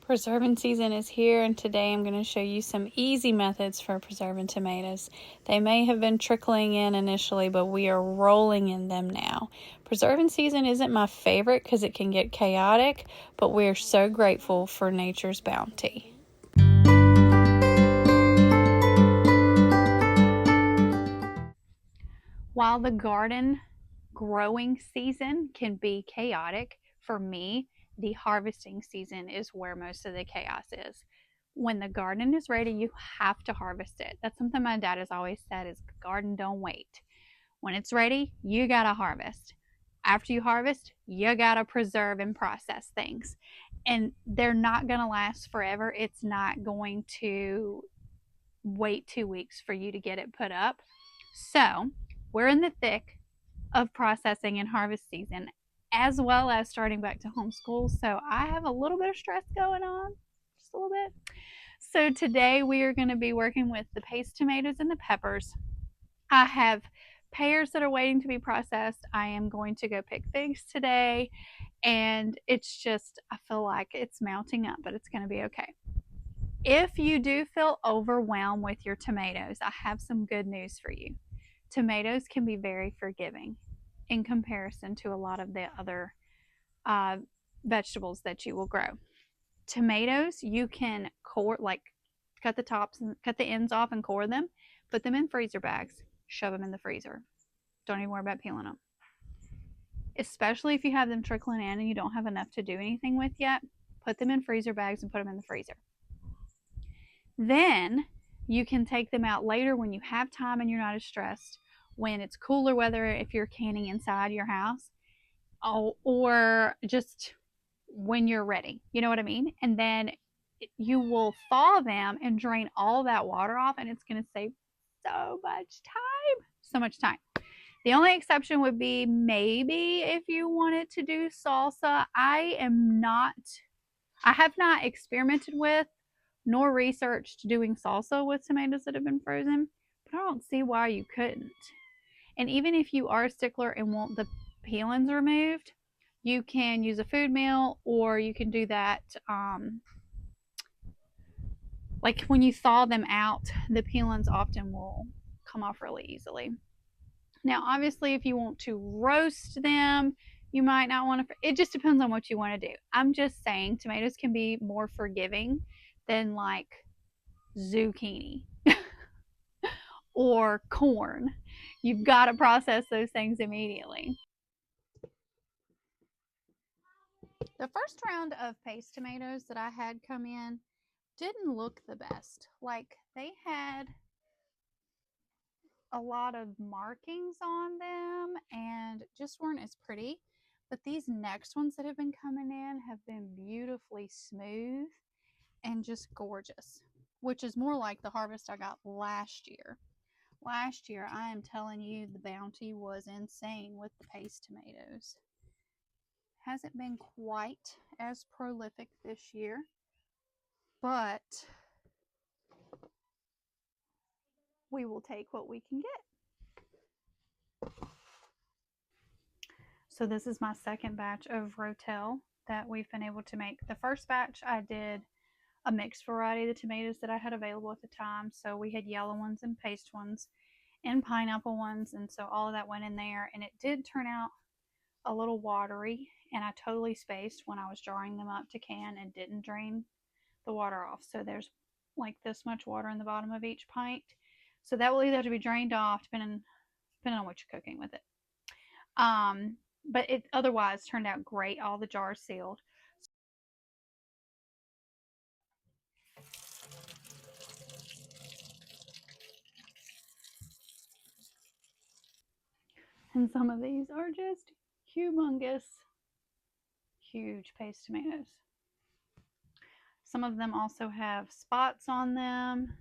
Preserving season is here, and today I'm going to show you some easy methods for preserving tomatoes. They may have been trickling in initially, but we are rolling in them now. Preserving season isn't my favorite because it can get chaotic, but we are so grateful for nature's bounty. While the garden growing season can be chaotic, for me, the harvesting season is where most of the chaos is. When the garden is ready, you have to harvest it. That's something my dad has always said is garden don't wait. When it's ready, you gotta harvest. After you harvest, you gotta preserve and process things. And they're not gonna last forever. It's not going to wait 2 weeks for you to get it put up. So we're in the thick of processing and harvest season, as well as starting back to homeschool. So I have a little bit of stress going on, just a little bit. So today we are going to be working with the paste tomatoes and the peppers. I have pears that are waiting to be processed. I am going to go pick figs today, and it's just, I feel like it's mounting up, but it's going to be okay. If you do feel overwhelmed with your tomatoes, I have some good news for you. Tomatoes can be very forgiving in comparison to a lot of the other vegetables that you will grow. Tomatoes, you can core, like cut the tops and cut the ends off and core them, put them in freezer bags, shove them in the freezer. Don't even worry about peeling them. Especially if you have them trickling in and you don't have enough to do anything with yet, put them in freezer bags and put them in the freezer. Then you can take them out later when you have time and you're not as stressed, when it's cooler weather if you're canning inside your house, or just when you're ready. You know what I mean? And then you will thaw them and drain all that water off, and it's going to save so much time. So much time. The only exception would be maybe if you wanted to do salsa. I have not experimented with nor researched doing salsa with tomatoes that have been frozen, but I don't see why you couldn't. And even if you are a stickler and want the peelings removed, you can use a food mill, or you can do that like when you thaw them out, the peelings often will come off really easily. Now, obviously, if you want to roast them, you might not want to. It just depends on what you want to do. I'm just saying tomatoes can be more forgiving than like zucchini or corn. You've got to process those things immediately. The first round of paste tomatoes that I had come in didn't look the best. Like, they had a lot of markings on them and just weren't as pretty. But these next ones that have been coming in have been beautifully smooth and just gorgeous, which is more like the harvest I got last year. Last year, I am telling you, the bounty was insane with the paste tomatoes. Hasn't been quite as prolific this year, but we will take what we can get. So this is my second batch of Rotel that we've been able to make. The first batch I did a mixed variety of the tomatoes that I had available at the time. So we had yellow ones and paste ones and pineapple ones, and so all of that went in there, and it did turn out a little watery, and I totally spaced when I was drawing them up to can and didn't drain the water off. So there's like this much water in the bottom of each pint. So that will either have to be drained off depending on what you're cooking with it. But it otherwise turned out great. All the jars sealed. And some of these are just humongous, huge paste tomatoes. Some of them also have spots on them.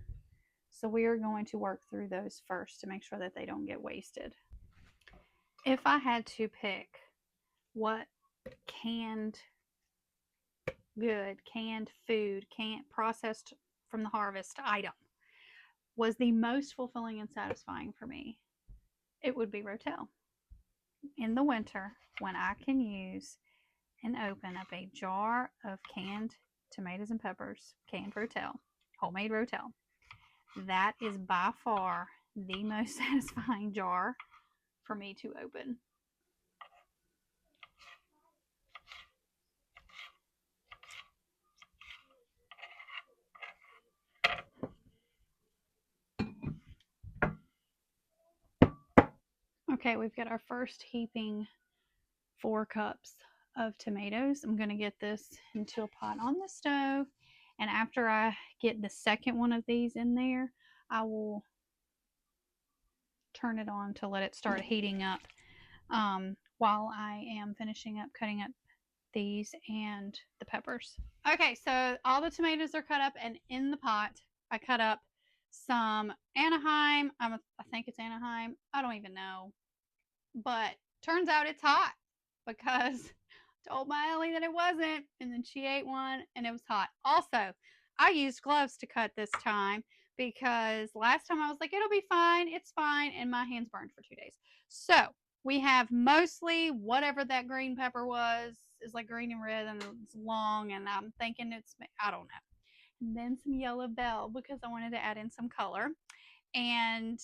So we are going to work through those first to make sure that they don't get wasted. If I had to pick what canned food, processed from the harvest item was the most fulfilling and satisfying for me, it would be Rotel. In the winter, when I can use and open up a jar of canned tomatoes and peppers, canned Rotel, homemade Rotel. That is by far the most satisfying jar for me to open. Okay, we've got our first heaping 4 cups of tomatoes. I'm going to get this into a pot on the stove, and after I get the second one of these in there, I will turn it on to let it start heating up while I am finishing up cutting up these and the peppers. Okay, so all the tomatoes are cut up, and in the pot I cut up some Anaheim. I think it's Anaheim. I don't even know. But turns out it's hot because I told my Ellie that it wasn't, and then she ate one and it was hot. Also, I used gloves to cut this time because last time I was like, it'll be fine, it's fine, and my hands burned for 2 days. So we have mostly whatever that green pepper was, is like green and red and it's long, and I'm thinking it's, I don't know. And then some yellow bell because I wanted to add in some color. And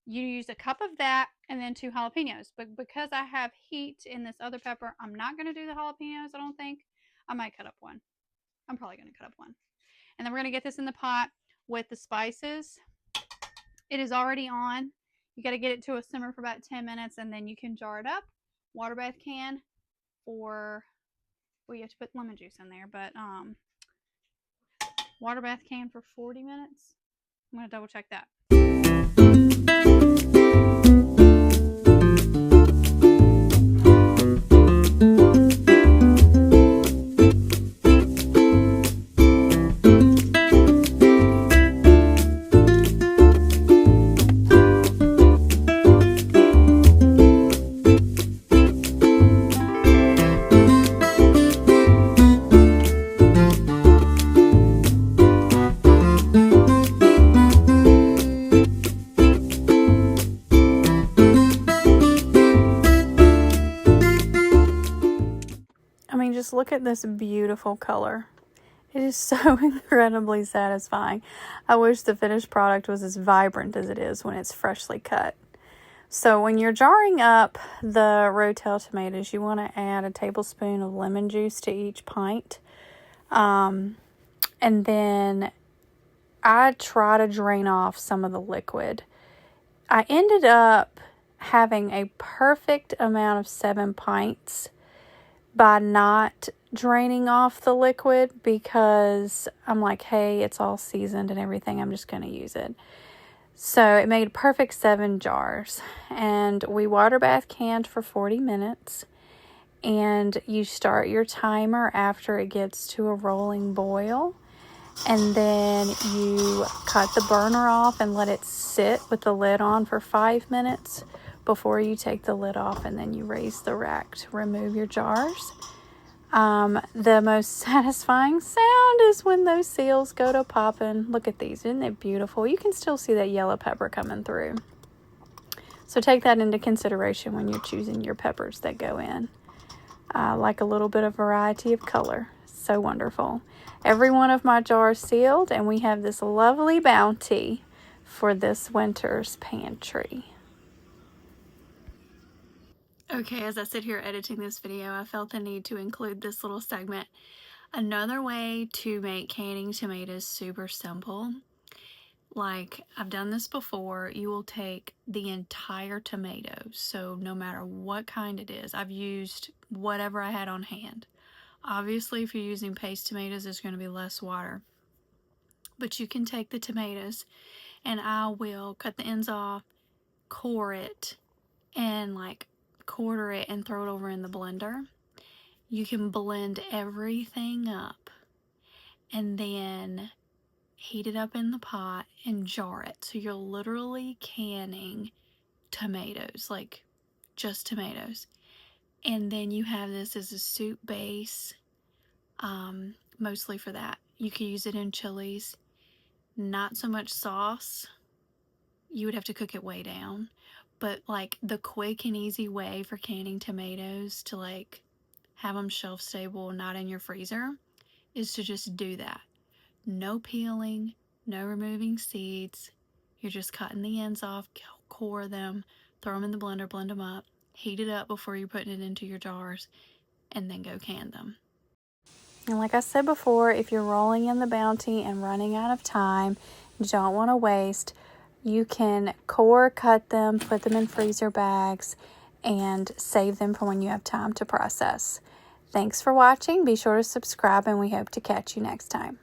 you use a cup of that and then 2 jalapenos. But because I have heat in this other pepper, I'm not going to do the jalapenos, I don't think. I might cut up one. I'm probably going to cut up one. And then we're going to get this in the pot with the spices. It is already on. You got to get it to a simmer for about 10 minutes, and then you can jar it up. Water bath can for, well, you have to put lemon juice in there, but water bath can for 40 minutes. I'm going to double check that. Just look at this beautiful color. It is so incredibly satisfying. I wish the finished product was as vibrant as it is when it's freshly cut. So when you're jarring up the Rotel tomatoes, you want to add a tablespoon of lemon juice to each pint. And then I try to drain off some of the liquid. I ended up having a perfect amount of 7 pints by not draining off the liquid because I'm like, hey, it's all seasoned and everything. I'm just going to use it. So it made perfect 7 jars. And we water bath canned for 40 minutes. And you start your timer after it gets to a rolling boil. And then you cut the burner off and let it sit with the lid on for 5 minutes before you take the lid off, and then you raise the rack to remove your jars. The most satisfying sound is when those seals go to popping. Look at these. Isn't it beautiful? You can still see that yellow pepper coming through. So take that into consideration when you're choosing your peppers that go in. Like a little bit of variety of color. So wonderful. Every one of my jars sealed, and we have this lovely bounty for this winter's pantry. Okay, as I sit here editing this video, I felt the need to include this little segment. Another way to make canning tomatoes super simple, like I've done this before, you will take the entire tomato. So no matter what kind it is, I've used whatever I had on hand. Obviously, if you're using paste tomatoes, there's going to be less water. But you can take the tomatoes, and I will cut the ends off, core it, and like quarter it and throw it over in the blender. You can blend everything up and then heat it up in the pot and jar it. So you're literally canning tomatoes, like just tomatoes. And then you have this as a soup base, mostly for that. You could use it in chilies. Not so much sauce. You would have to cook it way down. But like the quick and easy way for canning tomatoes to like have them shelf stable, not in your freezer, is to just do that. No peeling, no removing seeds. You're just cutting the ends off, core them, throw them in the blender, blend them up, heat it up before you're putting it into your jars, and then go can them. And like I said before, if you're rolling in the Bounty and running out of time, you don't want to waste, you can core cut them, put them in freezer bags, and save them for when you have time to process. Thanks for watching. Be sure to subscribe, and we hope to catch you next time.